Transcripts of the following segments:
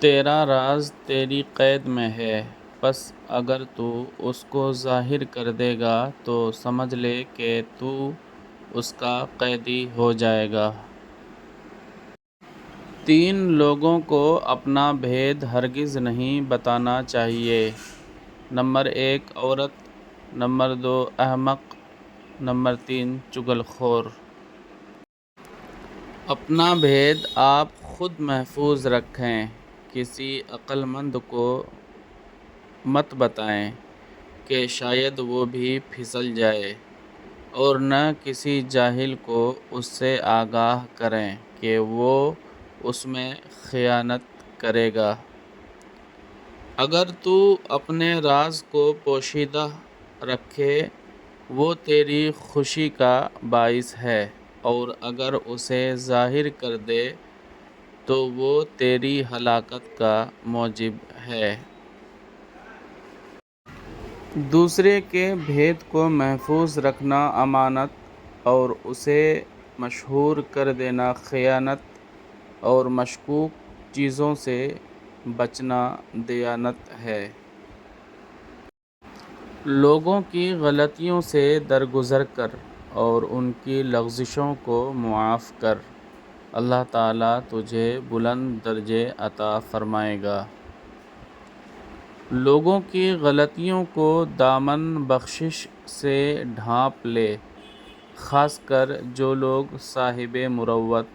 تیرا راز تیری قید میں ہے، پس اگر تو اس کو ظاہر کر دے گا تو سمجھ لے کہ تو اس کا قیدی ہو جائے گا۔ 3 لوگوں کو اپنا بھید ہرگز نہیں بتانا چاہیے۔ نمبر 1 عورت، نمبر 2 احمق، نمبر 3 چغل خور۔ اپنا بھید آپ خود محفوظ رکھیں، کسی عقل مند کو مت بتائیں کہ شاید وہ بھی پھسل جائے، اور نہ کسی جاہل کو اس سے آگاہ کریں کہ وہ اس میں خیانت کرے گا۔ اگر تو اپنے راز کو پوشیدہ رکھے وہ تیری خوشی کا باعث ہے، اور اگر اسے ظاہر کر دے تو وہ تیری ہلاکت کا موجب ہے۔ دوسرے کے بھید کو محفوظ رکھنا امانت، اور اسے مشہور کر دینا خیانت، اور مشکوک چیزوں سے بچنا دیانت ہے۔ لوگوں کی غلطیوں سے درگزر کر اور ان کی لغزشوں کو معاف کر، اللہ تعالیٰ تجھے بلند درجے عطا فرمائے گا۔ لوگوں کی غلطیوں کو دامن بخشش سے ڈھانپ لے، خاص کر جو لوگ صاحب مروت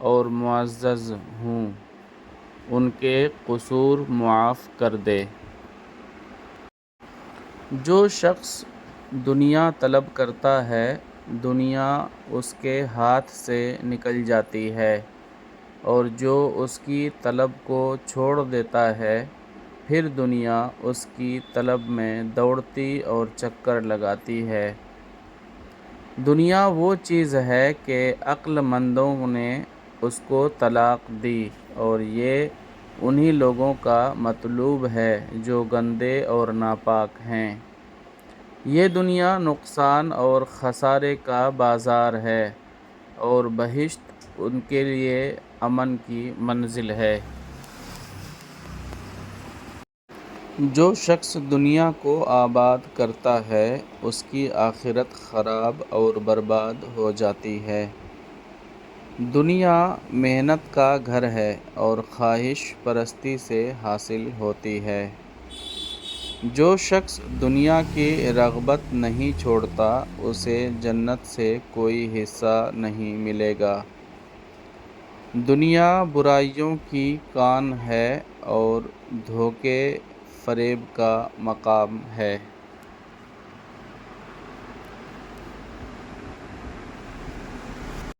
اور معزز ہوں، ان کے قصور معاف کر دے۔ جو شخص دنیا طلب کرتا ہے، دنیا اس کے ہاتھ سے نکل جاتی ہے، اور جو اس کی طلب کو چھوڑ دیتا ہے، پھر دنیا اس کی طلب میں دوڑتی اور چکر لگاتی ہے۔ دنیا وہ چیز ہے کہ عقل مندوں نے اس کو طلاق دی، اور یہ انہی لوگوں کا مطلوب ہے جو گندے اور ناپاک ہیں۔ یہ دنیا نقصان اور خسارے کا بازار ہے، اور بہشت ان کے لیے امن کی منزل ہے۔ جو شخص دنیا کو آباد کرتا ہے اس کی آخرت خراب اور برباد ہو جاتی ہے۔ دنیا محنت کا گھر ہے اور خواہش پرستی سے حاصل ہوتی ہے۔ جو شخص دنیا کی رغبت نہیں چھوڑتا اسے جنت سے کوئی حصہ نہیں ملے گا۔ دنیا برائیوں کی کان ہے اور دھوکے فریب کا مقام ہے۔